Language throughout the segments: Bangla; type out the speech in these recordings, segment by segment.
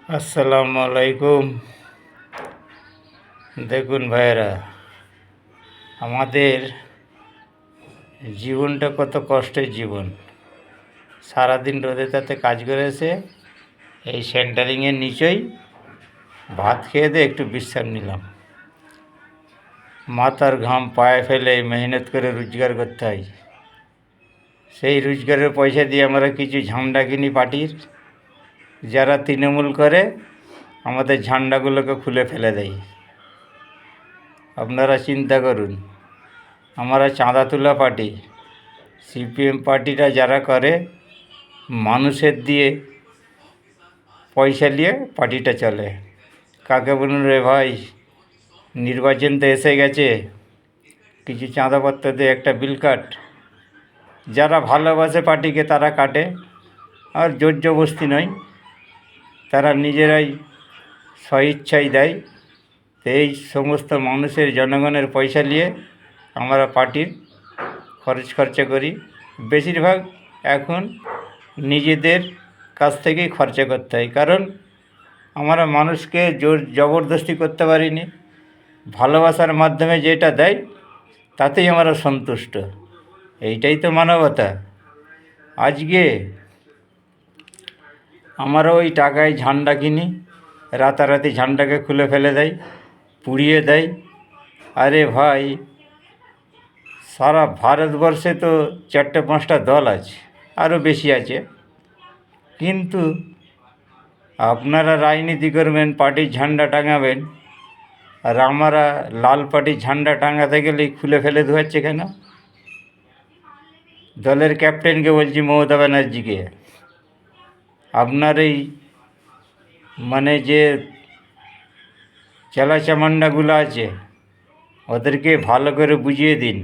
আসসালামু আলাইকুম। দেখুন ভাইয়েরা, আমাদের জীবনটা কত কষ্টের জীবন। সারাদিন রোদে তাতে কাজ করেছে, এই সেন্টারিংয়ের নিচেই ভাত খেয়ে দিয়ে একটু বিশ্রাম নিলাম। মাথার ঘাম পায়ে ফেলে মেহনত করে রোজগার করতে হয়। সেই রোজগারের পয়সা দিয়ে আমরা কিছু ঝান্ডা কিনি পার্টির, যারা তৃণমূল করে আমাদের ঝান্ডাগুলোকে খুলে ফেলে দেয়। আপনারা চিন্তা করুন, আমরা চাঁদা তোলা পার্টি, সিপিএম পার্টিরা যারা করে মানুষের দিয়ে পয়সা নিয়ে পার্টিটা চলে। কাকে বলুন রে ভাই, নির্বাচন তো এসে গেছে, কিছু চাঁদাপত্র দিয়ে একটা বিল কাট। যারা ভালোবাসে পার্টিকে তারা কাটে, আর জোর জবরদস্তি নয়, তারা নিজেরাই স্বইচ্ছাই দেয়। তো এই সমস্ত মানুষের জনগণের পয়সা নিয়ে আমরা পার্টির খরচা করি। বেশিরভাগ এখন নিজেদের কাছ থেকেই খরচা করতে হয়, কারণ আমরা মানুষকে জোর জবরদস্তি করতে পারিনি। ভালোবাসার মাধ্যমে যেটা দেয় তাতেই আমরা সন্তুষ্ট। এইটাই তো মানবতা। আজকে আমরা ওই টাকায় ঝান্ডা কিনি, রাতারাতি ঝান্ডাকে খুলে ফেলে দেয়, পুড়িয়ে দেয়। আরে ভাই, সারা ভারতবর্ষে তো 4-5টা দল আছে, আরও বেশি আছে, কিন্তু আপনারা রাজনীতি করবেন, পার্টির ঝান্ডা টাঙাবেন, আর আমরা লাল পার্টির ঝান্ডা টাঙাতে গেলেই খুলে ফেলে ধোয়াচ্ছে কেন? দলের ক্যাপ্টেনকে বলছি, মমতা ব্যানার্জিকে, আপনার এই যে চেলাচামান্ডাগুলো আছে ওদেরকে ভালো করে বুঝিয়ে দিন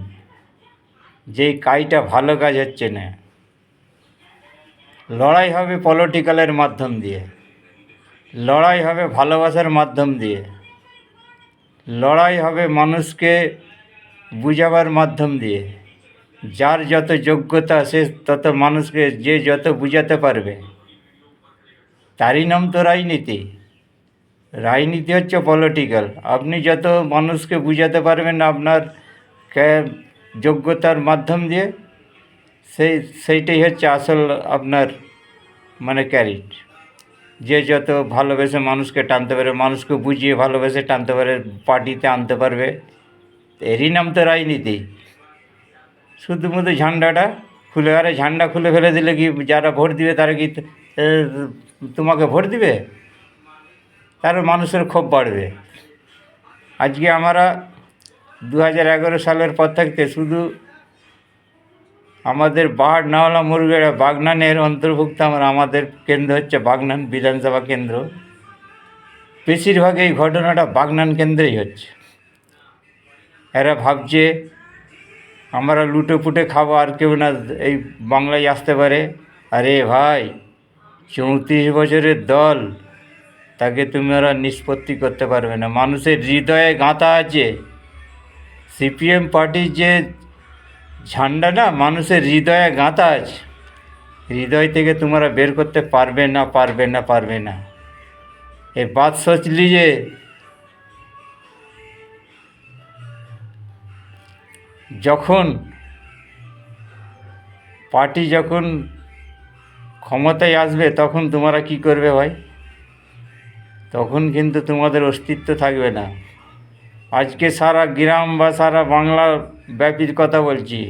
যে এই কাজটা ভালো কাজ হচ্ছে না। লড়াই হবে পলিটিক্যালের মাধ্যম দিয়ে, লড়াই হবে ভালোবাসার মাধ্যম দিয়ে, লড়াই হবে মানুষকে বুঝাবার মাধ্যম দিয়ে। যার যত যোগ্যতা সে তত মানুষকে যে যত বুঝাতে পারবে, তারই নাম তো রাজনীতি। রাজনীতি হচ্ছে পলিটিক্যাল। আপনি যত মানুষকে বুঝাতে পারবেন আপনার যোগ্যতার মাধ্যম দিয়ে, সেইটাই হচ্ছে আসল আপনার ক্যারিট। যে যত ভালোবেসে মানুষকে টানতে পারে, মানুষকে বুঝিয়ে ভালোবেসে টানতে পারে, পার্টিতে আনতে পারবে, এরই নাম তো রাজনীতি। শুধুমাত্র ঝান্ডাটা খুলে, আরে ঝান্ডা খুলে ফেলে দিলে কি যারা ভোট দিবে তারা কি তোমাকে ভোট দিবে? তার মানুষের ক্ষোভ বাড়বে। আজকে আমরা 2011 সালের পর থাকতে শুধু আমাদের বাগনাওয়ালা মুরগিরা বাগনানের অন্তর্ভুক্ত। আমাদের কেন্দ্র হচ্ছে বাগনান বিধানসভা কেন্দ্র। বেশিরভাগ এই ঘটনাটা বাগনান কেন্দ্রেই হচ্ছে। এরা ভাবছে আমরা লুটে পুটে খাবো, আর কেউ না এই বাংলায় আসতে পারে। আরে ভাই, 34 বছরের দল, তাকে তুমি ওরা নিষ্পত্তি করতে পারবে না। মানুষের হৃদয়ে গাঁথা আছে সিপিএম পার্টির যে ঝান্ডা, না মানুষের হৃদয়ে গাঁথা আছে। হৃদয় থেকে তোমরা বের করতে পারবে না, পারবে না, পারবে না। এ বাত সোচ লিজে। যখন পার্টি যখন ক্ষমতায় আসবে তখন তোমরা কি করবে ভাই? তখন কিন্তু তোমাদের অস্তিত্ব থাকবে না। আজকে সারা গ্রাম বা সারা বাংলা ব্যাপীর কথা বলছি,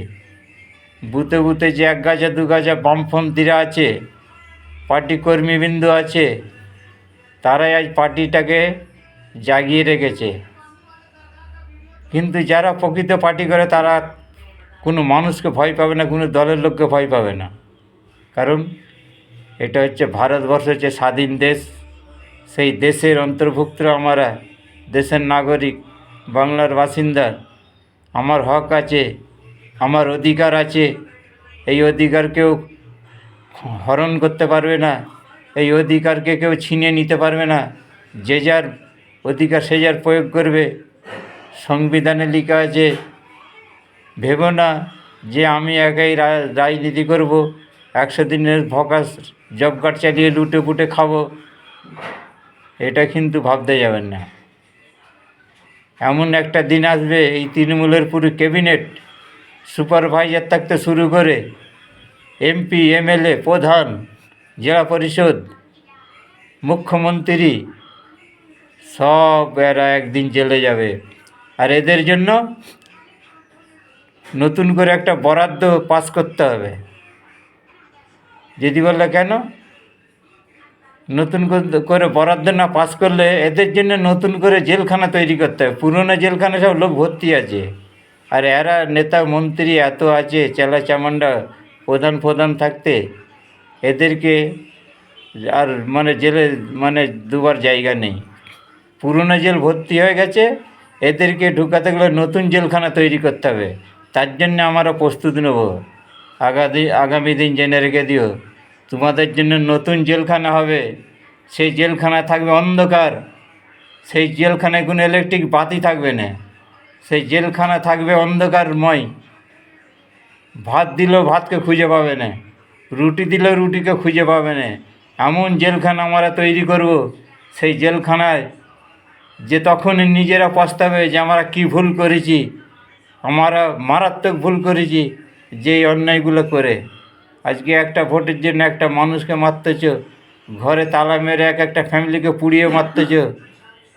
বুথে বুথে যে 1 গাছা 2 গাছা বামপন্থীরা আছে, পার্টি কর্মীবৃন্দ আছে, তারাই আজ পার্টিটাকে জাগিয়ে রেখেছে। কিন্তু যারা প্রকৃত পার্টি করে তারা কোনো মানুষকে ভয় পাবে না, কোনো দলের লোককে ভয় পাবে না। কারণ এটা হচ্ছে ভারতবর্ষ, হচ্ছে স্বাধীন দেশ। সেই দেশের অন্তর্ভুক্ত আমরা, দেশের নাগরিক, বাংলার বাসিন্দা। আমার হক আছে, আমার অধিকার আছে। এই অধিকার কেউ হরণ করতে পারবে না, এই অধিকারকে কেউ ছিনিয়ে নিতে পারবে না। যে যার অধিকার সে যার প্রয়োগ করবে। সংবিধানে লেখা আছে, ভেবো না যে আমি একাই রাজনীতি করব, 100 দিনের ভোকাস জব কার্ড চালিয়ে লুটে পুটে খাবো। এটা কিন্তু ভাবতে যাবেন না। এমন একটা দিন আসবে এই তৃণমূলের পুরো ক্যাবিনেট, সুপারভাইজার থাকতে শুরু করে এমপি, এমএলএ, প্রধান, জেলা পরিষদ, মুখ্যমন্ত্রী, সব এরা একদিন জেলে যাবে। আর এদের জন্য নতুন করে একটা বরাদ্দ পাস করতে হবে। যদি বললে কেন নতুন করে বরাদ্দ না পাস করলে, এদের জন্য নতুন করে জেলখানা তৈরি করতে হবে। পুরনো জেলখানা সব লোক ভর্তি আছে, আর এরা নেতা মন্ত্রী এত আছে, চেলা চামান্ডা প্রধান থাকতে এদেরকে আর জেলে দুবার জায়গা নেই। পুরনো জেল ভর্তি হয়ে গেছে, এদেরকে ঢুকাতে গেলে নতুন জেলখানা তৈরি করতে হবে। তার জন্য আমরা প্রস্তুত নেব। আগামী দিন জেনে রেখে দিও, তোমাদের জন্য নতুন জেলখানা হবে। সেই জেলখানায় থাকবে অন্ধকার, সেই জেলখানায় কোনো ইলেকট্রিক বাতি থাকবে না, সেই জেলখানা থাকবে অন্ধকারময়। ভাত দিলেও ভাতকে খুঁজে পাবে না, রুটি দিলেও রুটিকে খুঁজে পাবে না। এমন জেলখানা আমরা তৈরি করব, সেই জেলখানায় যে তখন নিজেরা পস্তাবে যে আমরা কী ভুল করেছি, আমরা মারাত্মক ভুল করেছি যে এই অন্যায়গুলো করে। আজকে একটা ভোটের জন্য একটা মানুষকে মারতেছ, ঘরে তালা মেরে একটা ফ্যামিলিকে পুড়িয়ে মারতেছ।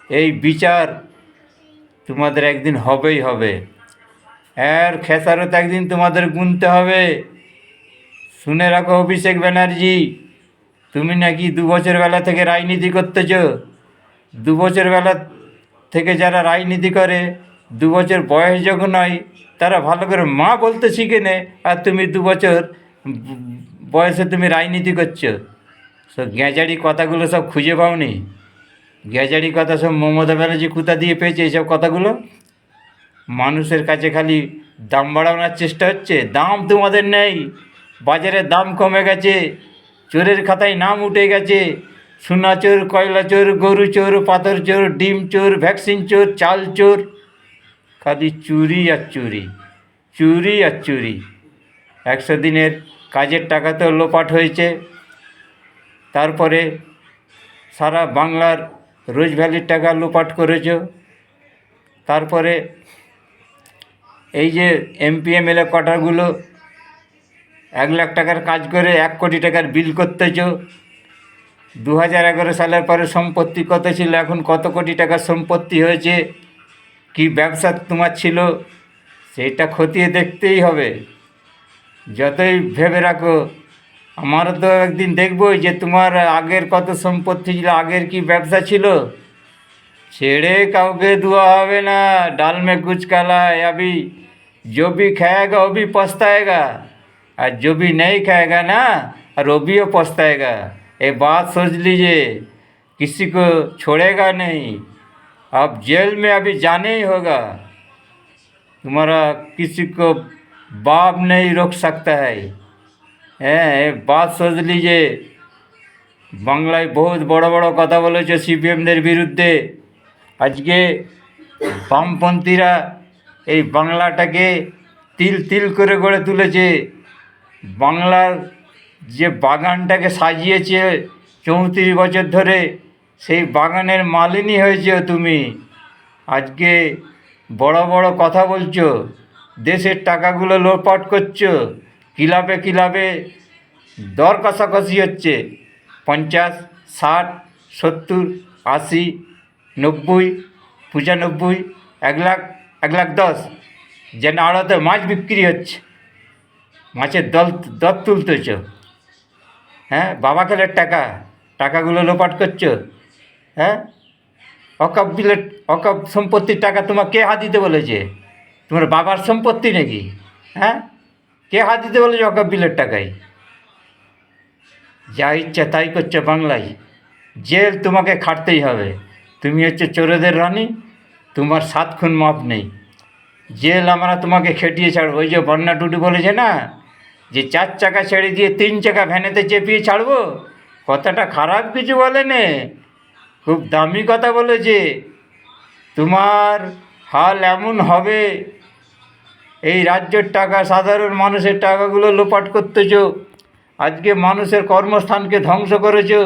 এই বিচার তোমাদের একদিন হবেই হবে, এর খেসারত একদিন তোমাদের গুনতে হবে। শুনে রাখো অভিষেক ব্যানার্জি, তুমি নাকি 2 বছর বেলা থেকে রাজনীতি করতেছ। 2 বছর বেলা থেকে যারা রাজনীতি করে, 2 বছর বয়স যখন হয় তারা ভালো করে মা বলতে শিখে নে, আর তুমি 2 বছর বয়সে তুমি রাজনীতি করছো। সব গ্যাঁজারি কথাগুলো সব খুঁজে পাওনি? গ্যাঁজারি কথা সব মমতা ব্যানার্জি কোথা দিয়ে পেয়েছে এইসব কথাগুলো? মানুষের কাছে খালি দাম বাড়ানোর চেষ্টা হচ্ছে। দাম তোমাদের নেই, বাজারের দাম কমে গেছে, চোরের খাতায় নাম উঠে গেছে। সোনা চোর, কয়লা চোর, গরু চোর, পাথর চোর, ডিম চোর, ভ্যাকসিন চোর, চাল চোর, খালি চুরি আর চুরি, চুরি আর চুরি। 100 দিনের কাজের টাকা তো লোপাট হয়েছে। তারপরে সারা বাংলার রোজ ভ্যালির টাকা লোপাট করেছ। তারপরে এই যে এমপি, এমএলএ কোটাগুলো 1 লাখ টাকার কাজ করে 1 কোটি টাকার বিল করতেছ। 2011 সালের পরে সম্পত্তি কত ছিল, এখন কত কোটি টাকার সম্পত্তি হয়েছে, কি ব্যবসা তোমার ছিল, সেইটা খতিয়ে দেখতেই হবে। যতই ভেবে রাখো, আমারও তো একদিন দেখবই যে তোমার আগের কত সম্পত্তি ছিল, আগের কি ব্যবসা ছিল। ছেড়ে কাউকে দেওয়া হবে না। ডাল में कुछ काला है अभी, जो भी खाएगा वो भी पछताएगा, और जो भी नहीं खाएगा ना, और वो भी पछताएगा। ये बात सोच लीजिए, किसी को छोड़ेगा नहीं। अब जेल में अभी जाने ही होगा, तुम्हारा किसी को बाप नहीं रोक सकता है। ये बात सोच लीजिए। বাংলায় বহুত বড় বড় কথা বলেছে সিপিএমদের বিরুদ্ধে। আজকে বামপন্থীরা এই বাংলাটাকে তিল তিল করে গড়ে তুলেছে। বাংলার যে বাগানটাকে সাজিয়েছে 34 বছর ধরে, সেই বাগানের মালিনী হয়েছে তুমি। আজকে বড় বড় কথা বলছো, দেশের টাকাগুলো লোপাট করছো, ক্লাবে ক্লাবে দর কষাকষি হচ্ছে। 50, 60, 70, 80, 90, 95, 1 লাখ, 1,10,000 যেন আড়তে মাছ বিক্রি হচ্ছে, মাছের দর তুলতেছ। হ্যাঁ, বাবা খেলের টাকাগুলো লোপাট করছো। হ্যাঁ, অকপ সম্পত্তির টাকা তোমার কে হাত দিতে বলেছে? তোমার বাবার সম্পত্তি নাকি? হ্যাঁ, কে হাত দিতে বলেছে অকপ বিলের টাকায়? যা ইচ্ছা তাই করছে বাংলায়। জেল তোমাকে খাটতেই হবে। তুমি হচ্ছে চোরেদের রানী, তোমার 7 খুন মাপ নেই। জেল আমরা তোমাকে খেটিয়ে ছাড়বো। ওই যে বন্যা টুটু বলেছে না, যে 4 চাকা ছেড়ে দিয়ে 3 চাকা ভ্যানেতে চেপিয়ে ছাড়বো। কথাটা খারাপ কিছু বলেনি, খুব দামি কথা বলেছে। তোমার হাল এমন হবে, এই রাজ্যের টাকা, সাধারণ মানুষের টাকাগুলো লোপাট করতেছো। আজকে মানুষের কর্মস্থানকে ধ্বংস করেছো।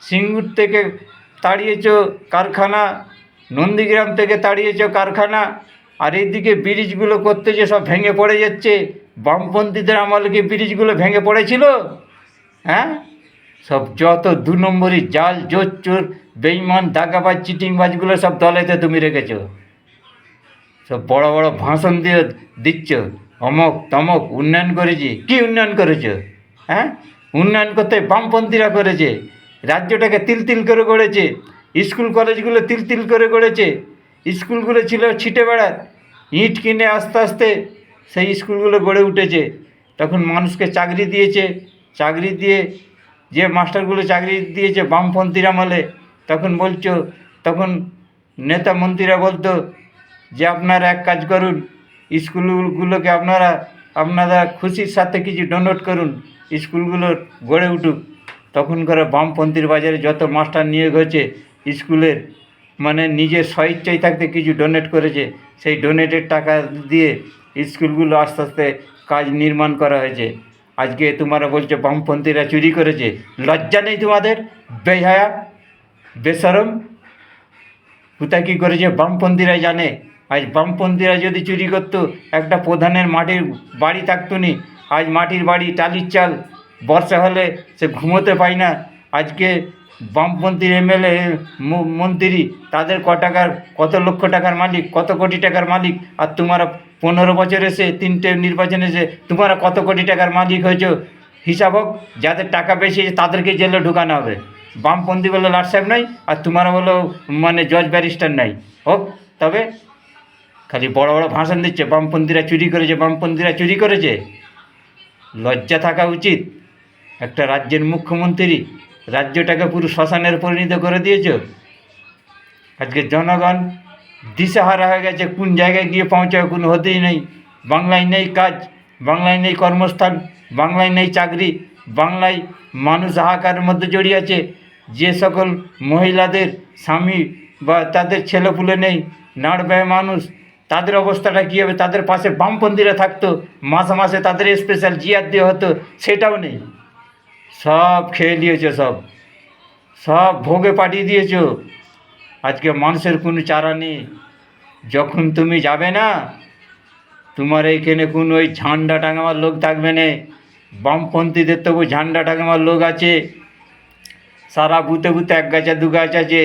সিঙ্গুর থেকে তাড়িয়েছ কারখানা, নন্দীগ্রাম থেকে তাড়িয়েছ কারখানা, আর এইদিকে ব্রিজগুলো করতে যে সব ভেঙে পড়ে যাচ্ছে। বামপন্থীদের আমলে কি ব্রিজগুলো ভেঙে পড়েছিল? হ্যাঁ, সব যত 2 নম্বরি জাল, জোর চোর, বেইমান, দাগাবাজ, চিটিংবাজগুলো সব দলেতে তুমি রেখেছো। সব বড় বড় ভাষণ দিয়ে দিচ্ছ, অমক তমক উন্নয়ন করেছি। কি উন্নয়ন করেছো? হ্যাঁ, উন্নয়ন করতে বামপন্থীরা করেছে। রাজ্যটাকে তিল তিল করে গড়েছে, স্কুল কলেজগুলো তিল তিল করে গড়েছে। স্কুলগুলো ছিল ছিটে বেড়ার, ইট কিনে আস্তে আস্তে সেই স্কুলগুলো গড়ে উঠেছে। তখন মানুষকে চাকরি দিয়েছে, চাকরি দিয়ে যে মাস্টারগুলো চাকরি দিয়েছে বামপন্থীর আমলে, তখন বলছো, তখন নেতা মন্ত্রীরা বলতো যে আপনারা এক কাজ করুন, স্কুলগুলোকে আপনারা খুশির সাথে কিছু ডোনেট করুন, স্কুলগুলো গড়ে উঠুক। তখন করে বামপন্থীর বাজারে যত মাস্টার নিয়োগ হয়েছে স্কুলের, মানে নিজের স্বইচ্ছায় থাকতে কিছু ডোনেট করেছে, সেই ডোনেটের টাকা দিয়ে স্কুলগুলো আস্তে আস্তে কাজ নির্মাণ করা হয়েছে। আজকে তোমরা বলছো বামপন্থীরা চুরি করেছে। লজ্জা নেই তোমাদের? বেহায়া, বেশরম, কোথায় কী করেছে বামপন্থীরা জানে। আজ বামপন্থীরা যদি চুরি করতো, একটা প্রধানের মাটির বাড়ি থাকতো নি। আজ মাটির বাড়ি, টালির চাল, বর্ষা হলে সে ঘুমোতে পায় না। আজকে বামপন্থীর এমএলএ মন্ত্রী, তাদের কত লক্ষ টাকার মালিক, কত কোটি টাকার মালিক। আর তোমরা 15 বছর এসে, 3টে নির্বাচন এসে তোমরা কত কোটি টাকার মালিক হয়েছো হিসাব হোক। যাদের টাকা বেশি তাদেরকে জেলে ঢুকানো হবে। বামপন্থী বলে লাট সাহেব নাই, আর তোমরা বলো মানে জজ ব্যারিস্টার নাই হোক। তবে খালি বড় বড় ভাষণ দিচ্ছে বামপন্থীরা চুরি করেছে, বামপন্থীরা চুরি করেছে। লজ্জা থাকা উচিত। একটা রাজ্যের মুখ্যমন্ত্রী, রাজ্যটাকে পুরো শ্মশানের পরিণত করে দিয়েছ। আজকে জনগণ দিশাহারা হয়ে গেছে, কোন জায়গায় গিয়ে পৌঁছাবে কোনো হতেই নেই। বাংলায় নেই কাজ, বাংলায় নেই কর্মস্থান, বাংলায় নেই চাকরি, বাংলায় মানুষ হাহাকারের মধ্যে জড়িয়ে আছে। যে সকল মহিলাদের স্বামী বা তাদের ছেলেপুলে নেই, নাড় মানুষ, তাদের অবস্থাটা কী হবে? তাদের পাশে বামপন্থীরা থাকতো, মাসে মাসে তাদের স্পেশাল জিয়ার দেওয়া হতো, সেটাও নেই। সব খেয়ে নিয়েছো, সব ভোগে পাঠিয়ে দিয়েছো। আজকে মানুষের কোনো চারা নেই। যখন তুমি যাবে না, তোমার এইখানে কোনো ওই ঝান্ডা টাঙাবার লোক থাকবে না। বামপন্থীদের তবু ঝান্ডা টাঙাবার লোক আছে। সারা বুথে বুথে 1 গাছা 2 গাছ আছে।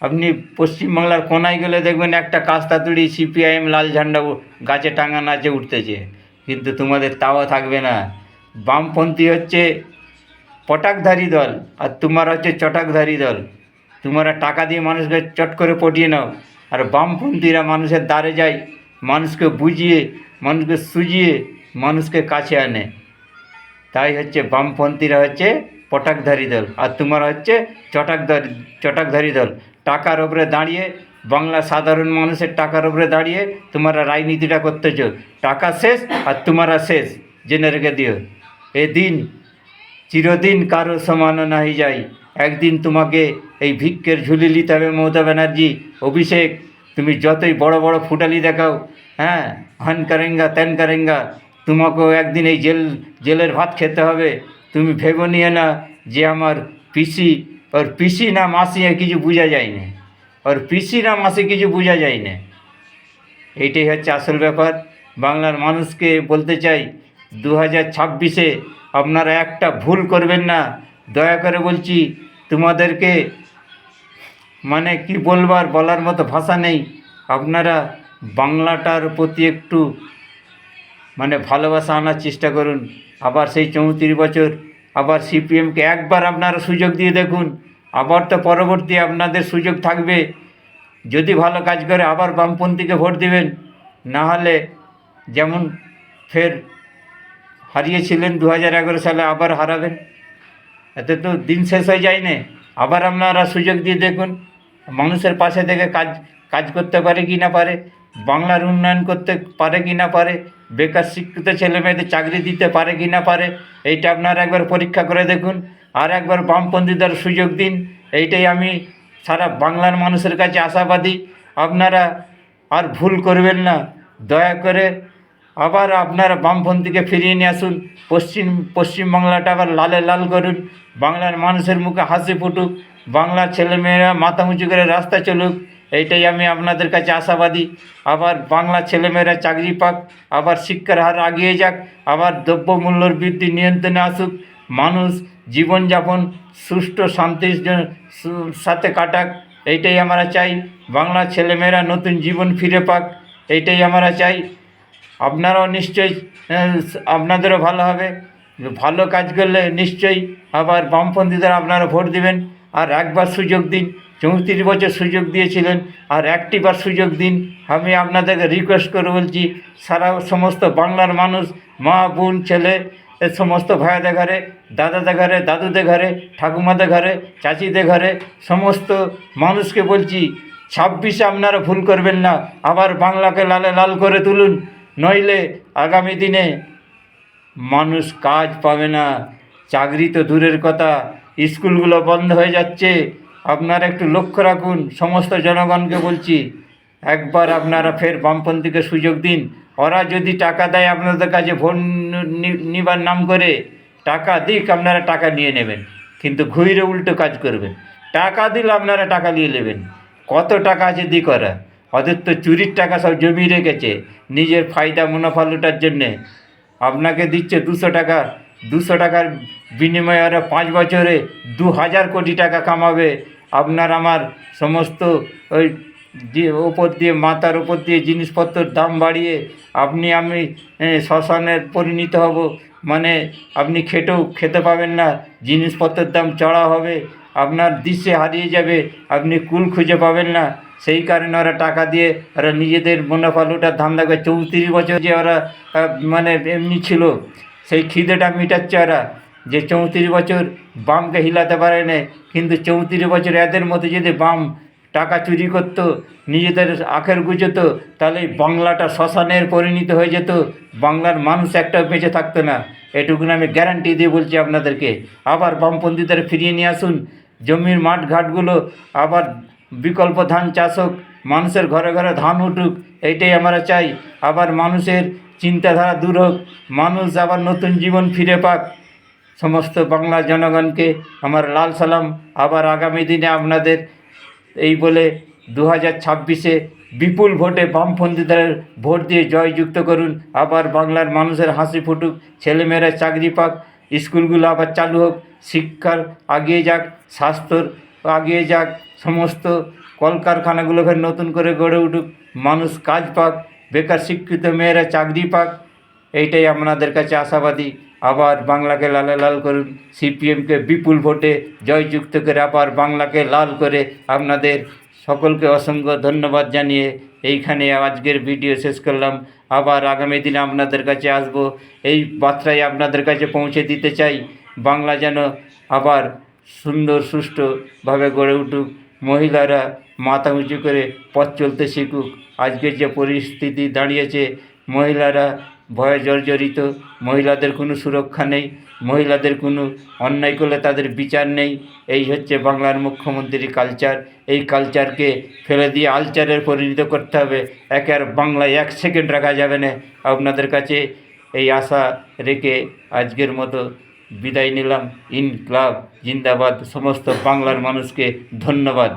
আপনি পশ্চিমবাংলার কোনায় গেলে দেখবেন একটা কাস্তাতুড়ি সিপিআইএম লাল ঝান্ডা গাছে টাঙানো আছে, উঠতেছে। কিন্তু তোমাদের তাও থাকবে না। বামপন্থী হচ্ছে পটাকধারী দল, আর তোমার হচ্ছে চটাকধারী দল। তোমরা টাকা দিয়ে মানুষকে চট করে পটিয়ে নাও, আর বামপন্থীরা মানুষের দ্বারে যায়, মানুষকে বুঝিয়ে, মানুষকে সুজিয়ে, মানুষকে কাছে আনে। তাই হচ্ছে বামপন্থীরা হচ্ছে পটাকধারী দল, আর তোমরা হচ্ছে চটাকধারী দল। টাকার ওপরে দাঁড়িয়ে, বাংলা সাধারণ মানুষের টাকার ওপরে দাঁড়িয়ে তোমরা রাজনীতিটা করতেছ। টাকা শেষ আর তোমরা শেষ, জেনে রেখে দিও। এদিন চিরদিন কারো সমান নাহি যায়। একদিন তোমাকে এই ভিক্ষের ঝুলি নিতে হবে। মমতা ব্যানার্জি, অভিষেক, তুমি যতই বড় বড় ফুটালি দেখাও, হ্যাঁ, হান করেঙ্গা ত্যান করেঙ্গা, তোমাকেও একদিন এই জেলের ভাত খেতে হবে। তুমি ভেবো নিয়ে না যে আমার পিসি, ওর পিসি না মাসি কিছু বোঝা যায় না, ওর পিসি না মাসি কিছু বোঝা যায় না। এইটাই হচ্ছে আসল ব্যাপার। বাংলার মানুষকে বলতে চাই, 2026-এ আপনারা একটা ভুল করবেন না। দয়া করে বলছি তোমাদেরকে, মানে কি বলার মতো ভাষা নেই। আপনারা বাংলাটার প্রতি একটু মানে ভালোবাসা আনার চেষ্টা করুন। আবার সেই 34 বছর, আবার সিপিএমকে একবার আপনারা সুযোগ দিয়ে দেখুন। আবার তো পরবর্তী আপনাদের সুযোগ থাকবে। যদি ভালো কাজ করে আবার বামপন্থীকে ভোট দেবেন, না হলে যেমন ফের হারিয়েছিলেন 2011 সালে, আবার হারাবেন। এতে তো দিন শেষ হয়ে যায় না। আবার আপনারা সুযোগ দিয়ে দেখুন মানুষের পাশে থেকে কাজ করতে পারে কি না পারে, বাংলার উন্নয়ন করতে পারে কি না পারে, বেকার শিক্ষিত ছেলেমেয়েদের চাকরি দিতে পারে কি না পারে। এইটা আপনারা একবার পরীক্ষা করে দেখুন, আর একবার বামপন্থীদের সুযোগ দিন। এইটাই আমি সারা বাংলার মানুষের কাছে আশাবাদী। আপনারা আর ভুল করবেন না। দয়া করে আবার আপনারা বামপন্থীকে ফিরিয়ে নিয়ে আসুন। পশ্চিমবাংলাটা আবার লালে লাল করুন। বাংলার মানুষের মুখে হাসি ফুটুক। বাংলার ছেলেমেয়েরা মাথা উঁচু করে রাস্তা চলুক, এইটাই আমি আপনাদের কাছে আশাবাদী। আবার বাংলার ছেলেমেয়েরা চাকরি পাক, আবার শিক্ষার হার এগিয়ে যাক, আবার দ্রব্যমূল্যর বৃদ্ধি নিয়ন্ত্রণে আসুক, মানুষ জীবনযাপন সুষ্ঠু শান্তির সাথে কাটাক, এইটাই আমরা চাই। বাংলার ছেলেমেয়েরা নতুন জীবন ফিরে পাক, এইটাই আমরা চাই। আপনারাও নিশ্চয়ই আপনাদেরও ভালো হবে, ভালো কাজ করলে নিশ্চয়ই আবার বামপন্থীদের আপনারা ভোট দিবেন। আর একবার সুযোগ দিন, 34 বছর সুযোগ দিয়েছিলেন, আর একটিবার সুযোগ দিন। আমি আপনাদেরকে রিকোয়েস্ট করে বলছি, সারা সমস্ত বাংলার মানুষ, মা বোন ছেলে সমস্ত ভাইয়াদের ঘরে, দাদাদের ঘরে, দাদুদের ঘরে, ঠাকুমাদের ঘরে, চাচিদের ঘরে, সমস্ত মানুষকে বলছি 26-এ আপনারা ভুল করবেন না, আবার বাংলাকে লালে লাল করে তুলুন, নইলে আগামী দিনে মানুষ কাজ পাবে না, চাকরি তো দূরের কথা, স্কুলগুলো বন্ধ হয়ে যাচ্ছে। আপনারা একটু লক্ষ্য রাখুন, সমস্ত জনগণকে বলছি, একবার আপনারা ফের বামপন্থীকে সুযোগ দিন। ওরা যদি টাকা দেয় আপনাদের কাছে ভোট নিবার নাম করে, টাকা দিক, আপনারা টাকা নিয়ে নেবেন, কিন্তু ঘুরে উল্টো কাজ করবেন। টাকা দিলে আপনারা টাকা নিয়ে নেবেন, কত টাকা আছে দিক ওরা, ওদের তো চুরির টাকা সব জমিয়ে রেখেছে নিজের ফায়দা মুনাফা লুটার জন্যে। আপনাকে দিচ্ছে 200 টাকা, 200 টাকার বিনিময়ে ওরা 5 বছরে 2000 কোটি টাকা কামাবে। আপনার আমার সমস্ত ওই ওপর দিয়ে, মাথার ওপর দিয়ে জিনিসপত্রের দাম বাড়িয়ে আপনি আমি শ্মশানের পরিণত হব, মানে আপনি খেটেও খেতে পাবেন না, জিনিসপত্রের দাম চড়া হবে, আপনার দিশে হারিয়ে যাবে, আপনি কুল খুঁজে পাবেন না। সেই কারণে ওরা টাকা দিয়ে ওরা নিজেদের মুনাফা লুটার ধান্দা করে। 34 বছর যে ওরা মানে এমনি ছিল, সেই খিদেটা মিটাচ্ছে ওরা, যে 34 বছর বামকে হিলাতে পারে না। কিন্তু 34 বছর এদের মতো যদি বাম টাকা চুরি করতো, নিজেদের আখের গুজতো, তাহলে বাংলাটা শ্মশানের পরিণত হয়ে যেত, বাংলার মানুষ একটাও বেঁচে থাকতো না। এটুকুন আমি গ্যারান্টি দিয়ে বলছি আপনাদেরকে। আবার বামপন্থীদের ফিরিয়ে নিয়ে আসুন, জমির মাঠ ঘাটগুলো আবার বিকল্প ধান চাষ হোক, মানুষের ঘরে ঘরে ধান উঠুক, এইটাই আমরা চাই। আবার মানুষের চিন্তাধারা দূর হোক, মানুষ আবার নতুন জীবন ফিরে পাক। সমস্ত বাংলা জনগণকে আমার লাল সালাম। আবার আগামী দিনে আপনাদের এই বলে 2026-এ বিপুল ভোটে বামপন্থীদের ভোট দিয়ে জয়যুক্ত করুন। আবার বাংলার মানুষের হাসি ফুটুক, ছেলেমেয়েরা চাকরি পাক, স্কুলগুলো আবার চালু হোক, শিক্ষার এগিয়ে যাক, স্বাস্থ্যর এগিয়ে যাক, সমস্ত কলকারখানাগুলো ফের নতুন করে গড়ে উঠুক, মানুষ কাজ পাক, বেকার শিক্ষিত মেয়েরা চাকরি পাক, এইটাই আপনাদের কাছে আশাবাদী। আবার বাংলাকে লালে লাল করুন, সিপিএমকে বিপুল ভোটে জয়যুক্ত করে আবার বাংলাকে লাল করে। আপনাদের সকলকে অসংখ্য ধন্যবাদ জানিয়ে এইখানে আজকের ভিডিও শেষ করলাম। আবার আগামী দিনে আপনাদের কাছে আসব, এই বার্তাই আপনাদের কাছে পৌঁছে দিতে চাই। বাংলা যেন আবার সুন্দর সুষ্ঠুভাবে গড়ে উঠুক, মহিলারা মাথা উঁচু করে পথ চলতে শিখুক। আজকের যে পরিস্থিতি দাঁড়িয়েছে, মহিলারা ভয়ে জর্জরিত, মহিলাদের কোনো সুরক্ষা নেই, মহিলাদের কোনো অন্যায় করলে তাদের বিচার নেই। এই হচ্ছে বাংলার মুখ্যমন্ত্রীর কালচার। এই কালচারকে ফেলে দিয়ে আলচারের পরিণত করতে হবে। আর বাংলায় 1 সেকেন্ড রাখা যাবে না। আপনাদের কাছে এই আশা রেখে আজকের মতো বিদায় নিলাম। ইনকলাব জিন্দাবাদ। সমস্ত বাংলার মানুষকে ধন্যবাদ।